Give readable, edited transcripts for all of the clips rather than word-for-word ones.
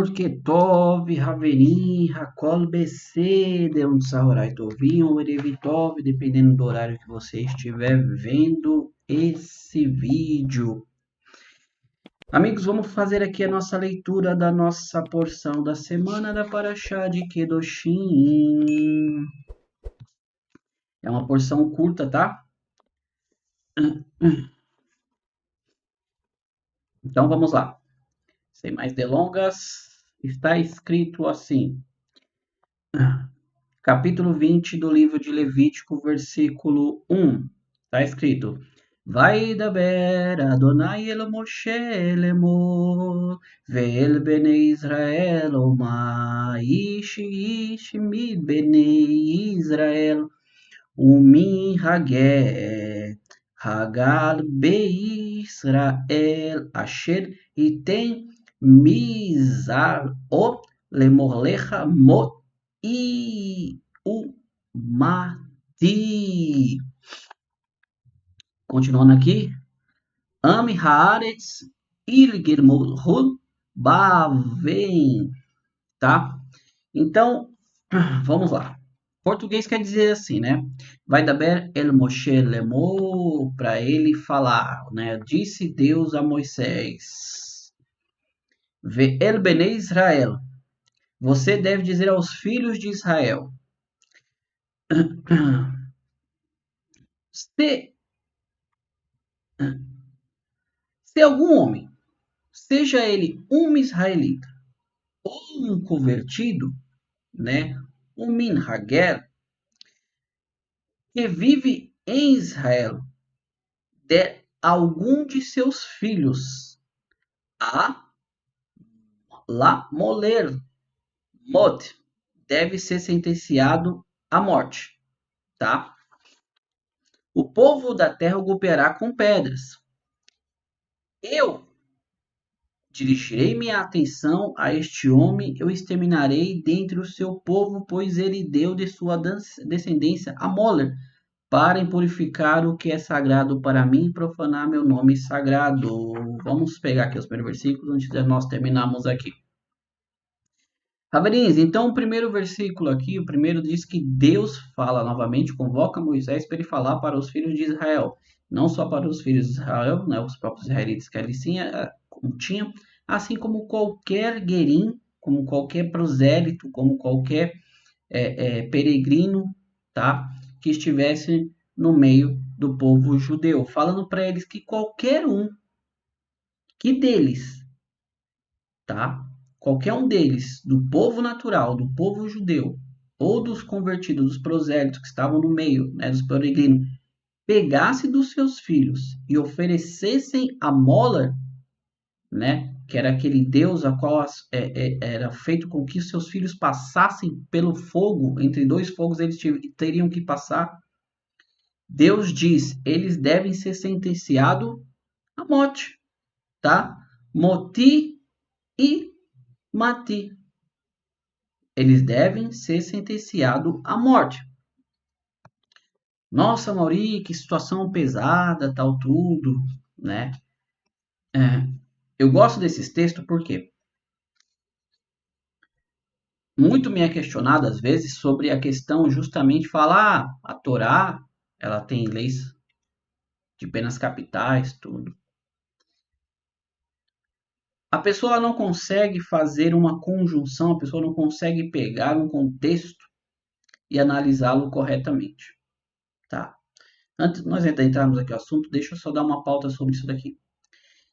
Borketov, Haveni, Hakol, BC, de um Sahorai Tovim ou Erevitov, dependendo do horário que você estiver vendo esse vídeo. Amigos, vamos fazer aqui a nossa leitura da nossa porção da semana da Parashá de Kedoshim. É uma porção curta, tá? Então vamos lá. Sem mais delongas, está escrito assim. Capítulo 20 do livro de Levítico, versículo 1. Está escrito: Vaidaber Adonai el Moshe lemor, ve'el bnei Israel omar, ish mi bnei Israel, umin haget, hagal be'Israel, asher iten mizar o lemorlecha mot e o Mati. Continuando aqui. Ami Haaretz Ilgirmul Bavem. Tá? Então, vamos lá. Português quer dizer assim, né? Vai daber el Moshe lemor, para ele falar, né? Disse Deus a Moisés. Ve el bnei Israel. Você deve dizer aos filhos de Israel. Se algum homem, seja ele um israelita ou um convertido, né, um minhager, que vive em Israel, der algum de seus filhos a la moler, mot, deve ser sentenciado à morte, tá? O povo da terra o golpeará com pedras. Eu dirigirei minha atenção a este homem, eu exterminarei dentre o seu povo, pois ele deu de sua descendência a Moler, para impurificar o que é sagrado para mim e profanar meu nome sagrado. Vamos pegar aqui os primeiros versículos antes de nós terminarmos aqui. Raverins, então o primeiro versículo aqui, o primeiro diz que Deus fala novamente, convoca Moisés para ele falar para os filhos de Israel. Não só para os filhos de Israel, né, os próprios israelitas que ali tinham, assim como qualquer guerim, como qualquer prosélito, como qualquer peregrino, tá, que estivesse no meio do povo judeu, falando para eles que qualquer um que deles, tá, qualquer um deles, do povo natural, do povo judeu, ou dos convertidos, dos prosélitos que estavam no meio, né, dos peregrinos, pegasse dos seus filhos e oferecessem a Mola, né, que era aquele deus a qual era feito com que seus filhos passassem pelo fogo, entre dois fogos eles teriam que passar. Deus diz, eles devem ser sentenciados à morte, tá? Moti e mati. Eles devem ser sentenciados à morte. Nossa, Mauri, que situação pesada, tal tudo, né? Eu gosto desses textos porque muito me é questionado às vezes sobre a questão justamente falar a Torá, ela tem leis de penas capitais, tudo. A pessoa não consegue fazer uma conjunção, a pessoa não consegue pegar um contexto e analisá-lo corretamente, tá? Antes de nós entrarmos aqui no assunto, deixa eu só dar uma pauta sobre isso daqui.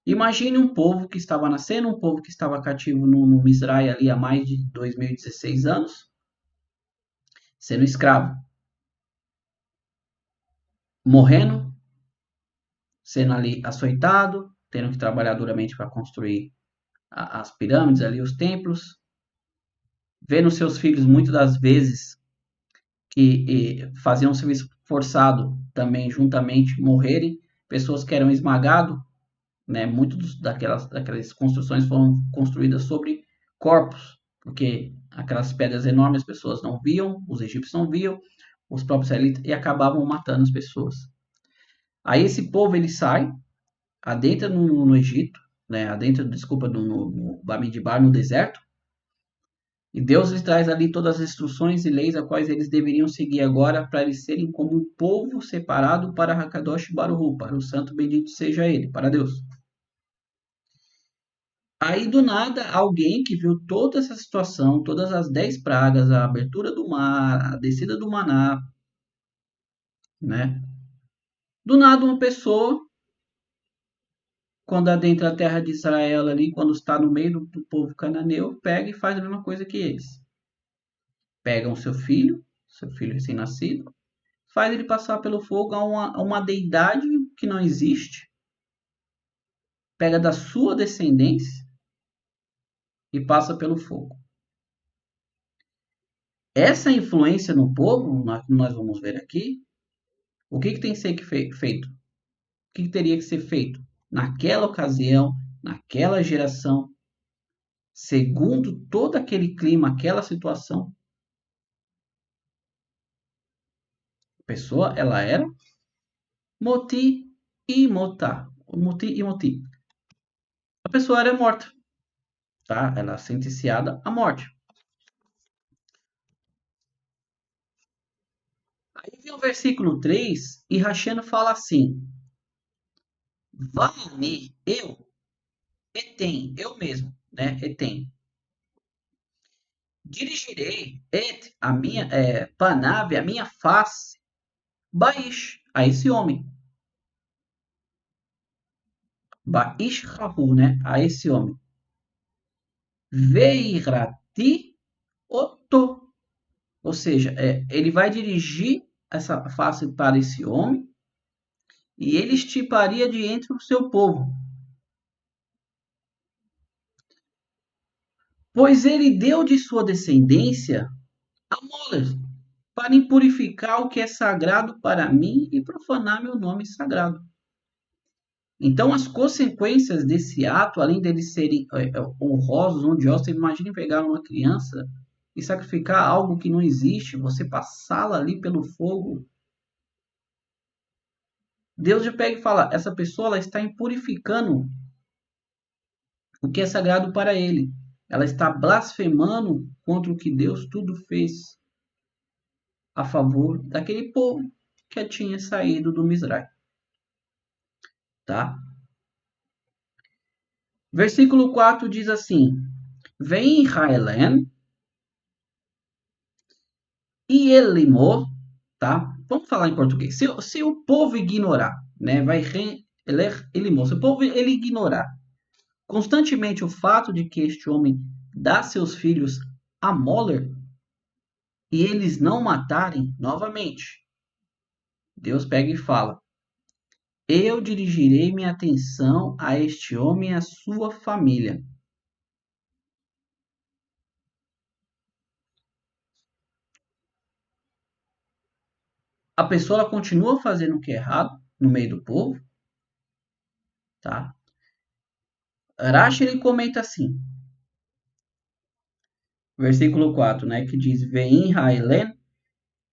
Imagine um povo que estava nascendo, um povo que estava cativo no Israel ali há mais de 2016 anos, sendo escravo, morrendo, sendo ali açoitado, tendo que trabalhar duramente para construir as pirâmides ali, os templos, vendo seus filhos muitas das vezes que faziam um serviço forçado também juntamente morrerem, pessoas que eram esmagadas, né? Muitas daquelas construções foram construídas sobre corpos, porque aquelas pedras enormes as pessoas não viam, os egípcios não viam, os próprios israelitas, e acabavam matando as pessoas. Aí esse povo ele sai, adentra no Egito, né? Adentra, desculpa, no Bamidbar, no deserto, E Deus lhes traz ali todas as instruções e leis a quais eles deveriam seguir agora para eles serem como um povo separado para Hakadosh Baruch, para o santo bendito seja ele, para Deus. Aí do nada, alguém que viu toda essa situação, todas as 10 pragas, a abertura do mar, a descida do maná, né? Do nada uma pessoa, quando adentra a terra de Israel ali, quando está no meio do povo cananeu, pega e faz a mesma coisa que eles. Pegam seu filho recém-nascido, faz ele passar pelo fogo a uma deidade que não existe, pega da sua descendência e passa pelo fogo. Essa influência no povo, nós vamos ver aqui, o que tem que ser feito? O que teria que ser feito naquela ocasião, naquela geração, segundo todo aquele clima, aquela situação? A pessoa, ela era moti e motá. Moti e moti. A pessoa era morta, tá? Ela é sentenciada à morte. Aí vem o versículo 3 e Rachano fala assim: Vani, eu mesmo, né? Etem, dirigirei panave, a minha face, Baish, a esse homem. Baish Rahu, né? A esse homem. Veirati Oto. Ou seja, ele vai dirigir essa face para esse homem e ele estiparia de entre o seu povo. Pois ele deu de sua descendência a Moler, para impurificar o que é sagrado para mim e profanar meu nome sagrado. Então, as consequências desse ato, além deles serem honrosos, odiosos, você imagine pegar uma criança e sacrificar algo que não existe, você passá-la ali pelo fogo. Deus já pega e fala, essa pessoa ela está impurificando o que é sagrado para ele. Ela está blasfemando contra o que Deus tudo fez a favor daquele povo que tinha saído do Misrai. Tá? Versículo 4 diz assim: Vem Israelen e Elimor, tá? Vamos falar em português. Se o povo ignorar, né? Vai Elimor. Se o povo ele ignorar constantemente o fato de que este homem dá seus filhos a Moller e eles não matarem novamente, Deus pega e fala: Eu dirigirei minha atenção a este homem e a sua família. A pessoa ela continua fazendo o que é errado no meio do povo, tá? Rashi ele comenta assim, versículo 4, né, que diz: Vein Hailen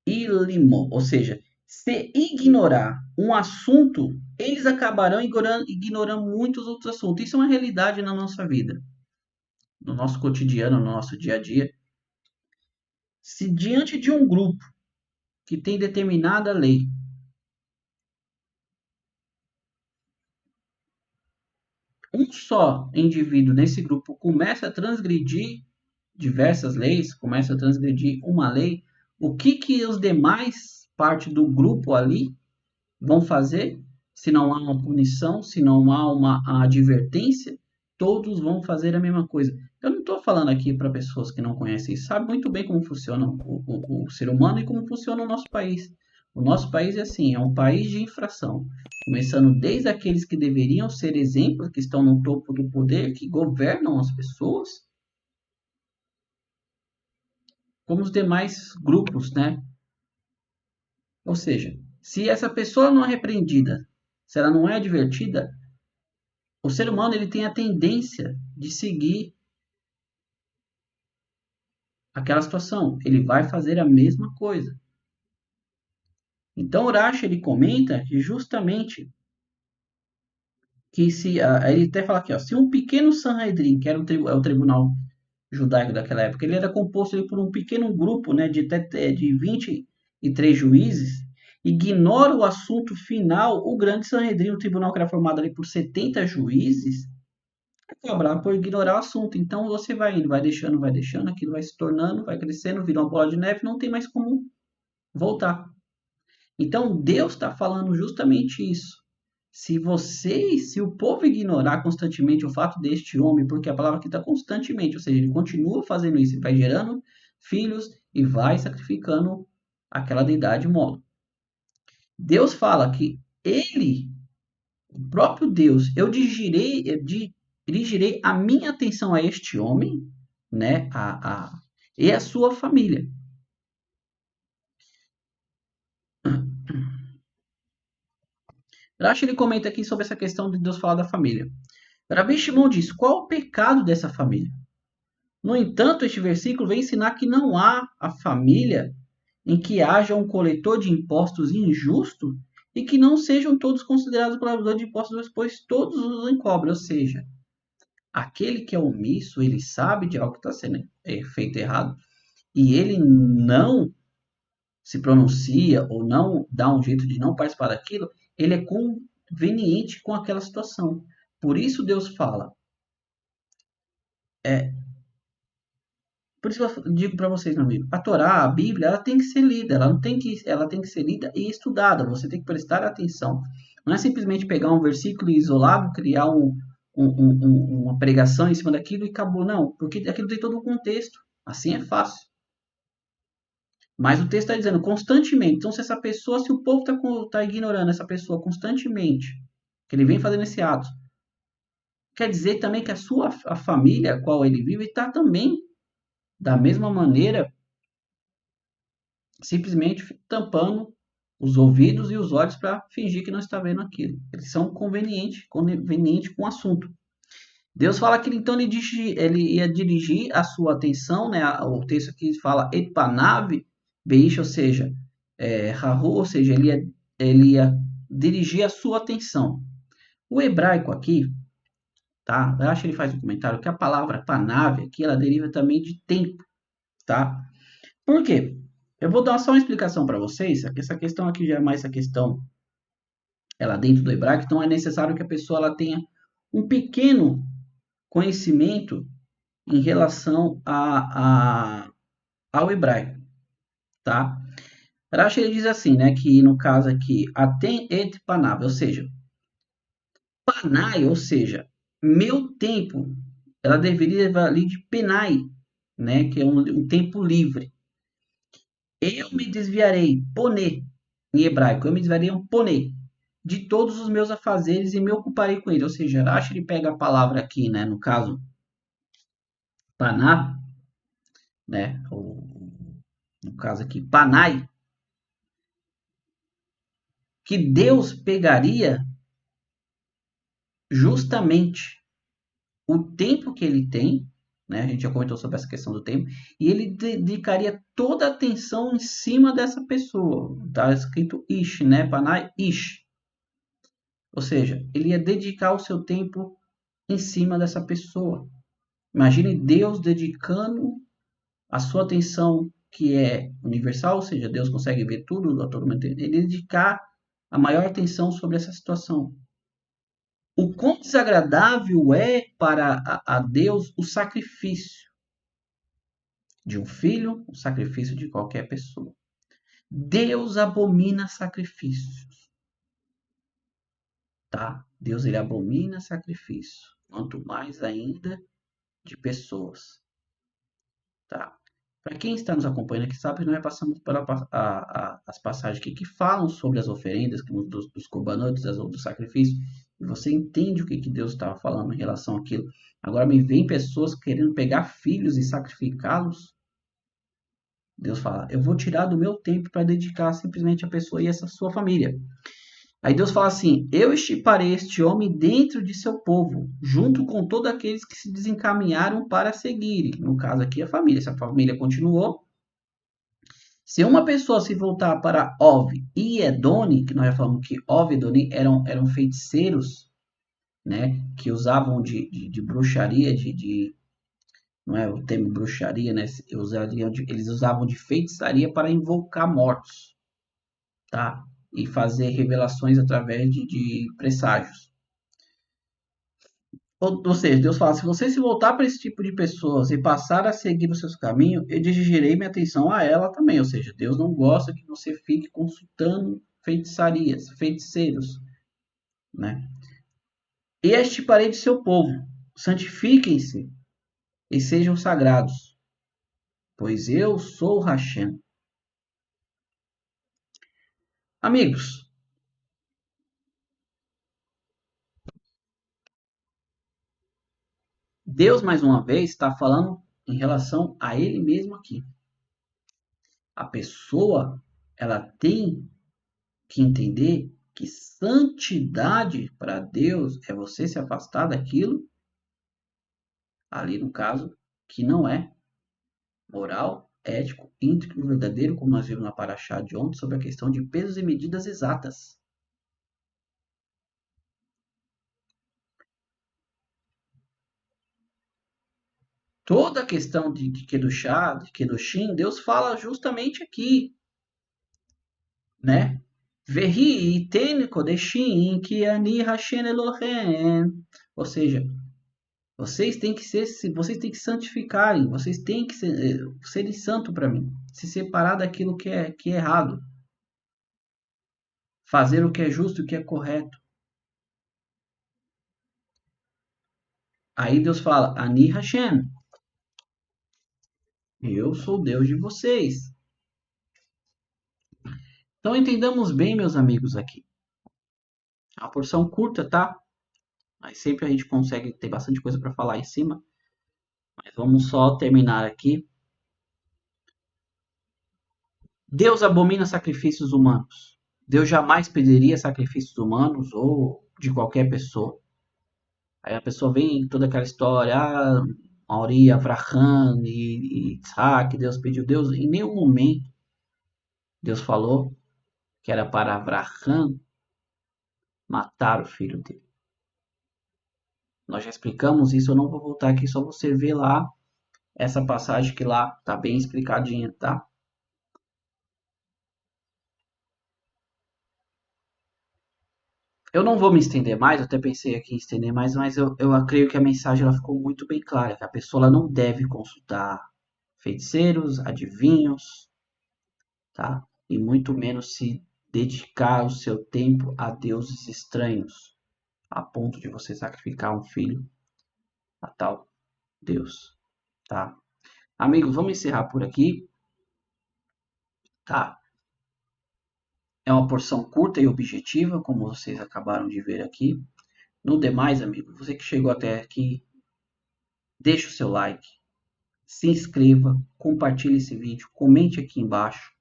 ilimo, ou seja, se ignorar um assunto, eles acabarão ignorando muitos outros assuntos. Isso é uma realidade na nossa vida, no nosso cotidiano, no nosso dia a dia. Se diante de um grupo que tem determinada lei, um só indivíduo nesse grupo começa a transgredir diversas leis, começa a transgredir uma lei, o que os demais parte do grupo ali vão fazer? Se não há uma punição, se não há uma advertência, todos vão fazer a mesma coisa. Eu não estou falando aqui para pessoas que não conhecem, sabem muito bem como funciona o ser humano e como funciona o nosso país. O nosso país é assim, é um país de infração, começando desde aqueles que deveriam ser exemplos, que estão no topo do poder, que governam as pessoas, como os demais grupos, né? Ou seja, se essa pessoa não é repreendida, se ela não é advertida, o ser humano ele tem a tendência de seguir aquela situação. Ele vai fazer a mesma coisa. Então, Urashi ele comenta que justamente que se ele até fala aqui, ó, se um pequeno Sanhedrin, que era é o tribunal judaico daquela época. Ele era composto ali por um pequeno grupo, né, de 23 juízes. Ignora o assunto final, o grande Sanhedrin, o tribunal que era formado ali por 70 juízes, cobrar por ignorar o assunto. Então você vai indo, vai deixando, aquilo vai se tornando, vai crescendo, vira uma bola de neve, não tem mais como voltar. Então Deus está falando justamente isso. Se o povo ignorar constantemente o fato deste homem, porque a palavra aqui está constantemente, ou seja, ele continua fazendo isso, ele vai gerando filhos e vai sacrificando aquela deidade móvel. Deus fala que ele, o próprio Deus, eu dirigirei a minha atenção a este homem, né, e a sua família. Rashi ele comenta aqui sobre essa questão de Deus falar da família. Rabi Shimon diz: qual o pecado dessa família? No entanto, este versículo vem ensinar que não há a família em que haja um coletor de impostos injusto e que não sejam todos considerados colaboradores de impostos, pois todos os encobrem. Ou seja, aquele que é omisso, ele sabe de algo que está sendo feito errado e ele não se pronuncia ou não dá um jeito de não participar daquilo, ele é conveniente com aquela situação. Por isso Deus fala, por isso eu digo para vocês, meu amigo, a Torá, a Bíblia, ela tem que ser lida, ela tem que ser lida e estudada, você tem que prestar atenção. Não é simplesmente pegar um versículo isolado, criar uma pregação em cima daquilo e acabou, não, porque aquilo tem todo um contexto, assim é fácil. Mas o texto está dizendo constantemente, então se essa pessoa, se o povo está ignorando essa pessoa constantemente, que ele vem fazendo esse ato, quer dizer também que a família a qual ele vive está também da mesma maneira, simplesmente tampando os ouvidos e os olhos para fingir que não está vendo aquilo. Eles são convenientes com o assunto. Deus fala que então ele ia dirigir a sua atenção, né? O texto aqui fala Epanav Beish, ou seja, Rahu, ou seja, ele ia dirigir a sua atenção. O hebraico aqui, tá? Eu acho que ele faz um comentário que a palavra Panav aqui, ela deriva também de tempo, tá? Por quê? Eu vou dar só uma explicação para vocês. Essa questão aqui já é mais essa questão ela dentro do hebraico, então é necessário que a pessoa ela tenha um pequeno conhecimento em relação ao hebraico, tá? Rashi ele diz assim, né, que no caso aqui, atem et panav, ou seja, panai, ou seja, meu tempo, ela deveria valer de penai, né, que é um tempo livre. Eu me desviarei, poné, em hebraico, eu me desviarei um poné, de todos os meus afazeres e me ocuparei com ele. Ou seja, Rashi ele pega a palavra aqui, né, no caso, paná, né, no caso aqui, panai, que Deus pegaria justamente o tempo que ele tem, né? A gente já comentou sobre essa questão do tempo, e ele dedicaria toda a atenção em cima dessa pessoa. Está escrito Ish, né? Panai Ish. Ou seja, ele ia dedicar o seu tempo em cima dessa pessoa. Imagine Deus dedicando a sua atenção, que é universal, ou seja, Deus consegue ver tudo a todo momento, ele dedicar a maior atenção sobre essa situação. O quão desagradável é para a Deus o sacrifício de um filho, o sacrifício de qualquer pessoa. Deus abomina sacrifícios, tá? Deus ele abomina sacrifício, quanto mais ainda de pessoas, tá? Para quem está nos acompanhando aqui sabe, nós passamos pela as passagens aqui que falam sobre as oferendas, dos corbanotes, dos sacrifícios, e você entende o que Deus estava falando em relação àquilo. Agora me vem pessoas querendo pegar filhos e sacrificá-los. Deus fala, eu vou tirar do meu tempo para dedicar simplesmente a pessoa e essa sua família. Aí Deus fala assim, eu estiparei este homem dentro de seu povo, junto com todos aqueles que se desencaminharam para seguirem. No caso aqui, a família. Se a família continuou, se uma pessoa se voltar para Ov e Edoni, que nós já falamos que Ov e Edoni eram feiticeiros, né, que usavam de bruxaria, não é? O termo bruxaria, né? Eles usavam de feitiçaria para invocar mortos, tá? E fazer revelações através de presságios. Ou seja, Deus fala: se você se voltar para esse tipo de pessoas e passar a seguir os seus caminhos, eu dirigirei minha atenção a ela também. Ou seja, Deus não gosta que você fique consultando feitiçarias, feiticeiros, né? E estiparei de seu povo, santifiquem-se e sejam sagrados, pois eu sou Hashem. Amigos, Deus mais uma vez está falando em relação a Ele mesmo aqui. A pessoa, ela tem que entender que santidade para Deus é você se afastar daquilo, ali no caso, que não é moral, ético, íntegro, verdadeiro, como nós vimos na paraxá de ontem, sobre a questão de pesos e medidas exatas. Toda a questão de Kedushá, de Kedushim, Deus fala justamente aqui, né? Vehi iten kodeshim ki ani Hashem Elohim. Ou seja, vocês têm que santificarem, vocês têm que serem santo para mim, se separar daquilo que é errado, fazer o que é justo e o que é correto. Aí Deus fala, Ani Hashem, eu sou Deus de vocês. Então entendamos bem, meus amigos, aqui. É uma porção curta, tá? Mas sempre a gente consegue ter bastante coisa para falar em cima. Mas vamos só terminar aqui. Deus abomina sacrifícios humanos. Deus jamais pediria sacrifícios humanos ou de qualquer pessoa. Aí a pessoa vem toda aquela história, Mauri, Avraham e Isaac, Deus pediu. Deus, em nenhum momento, Deus falou que era para Avraham matar o filho dele. Nós já explicamos isso, eu não vou voltar aqui, só você ver lá essa passagem que lá tá bem explicadinha, tá? Eu não vou me estender mais, eu até pensei aqui em estender mais, mas eu creio que a mensagem ela ficou muito bem clara, que a pessoa ela não deve consultar feiticeiros, adivinhos, tá? E muito menos se dedicar o seu tempo a deuses estranhos, a ponto de você sacrificar um filho a tal Deus, tá? Amigos, vamos encerrar por aqui, tá? É uma porção curta e objetiva, como vocês acabaram de ver aqui. No demais, amigo, você que chegou até aqui, deixa o seu like, se inscreva, compartilhe esse vídeo, comente aqui embaixo,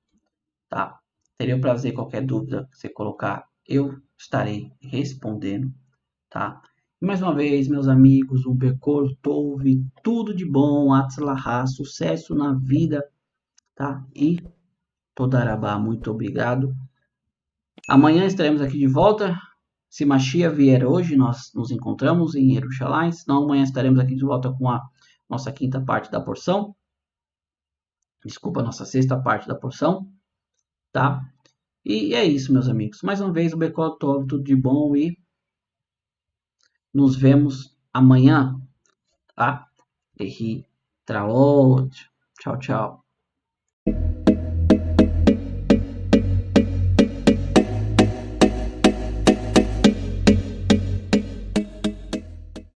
tá? Teria o prazer, qualquer dúvida que você colocar, eu estarei respondendo, tá? E mais uma vez, meus amigos, um Bekor Tove, tudo de bom, Atzlahá, sucesso na vida, tá? E Todarabá, muito obrigado. Amanhã estaremos aqui de volta. Se Machia vier hoje, nós nos encontramos em Jerusalém. Senão amanhã estaremos aqui de volta com a nossa quinta parte da porção. Desculpa, nossa sexta parte da porção, tá? E é isso, meus amigos. Mais uma vez, o Becol Tov, tudo de bom e nos vemos amanhã, tá? Erri, traot. Tchau, tchau.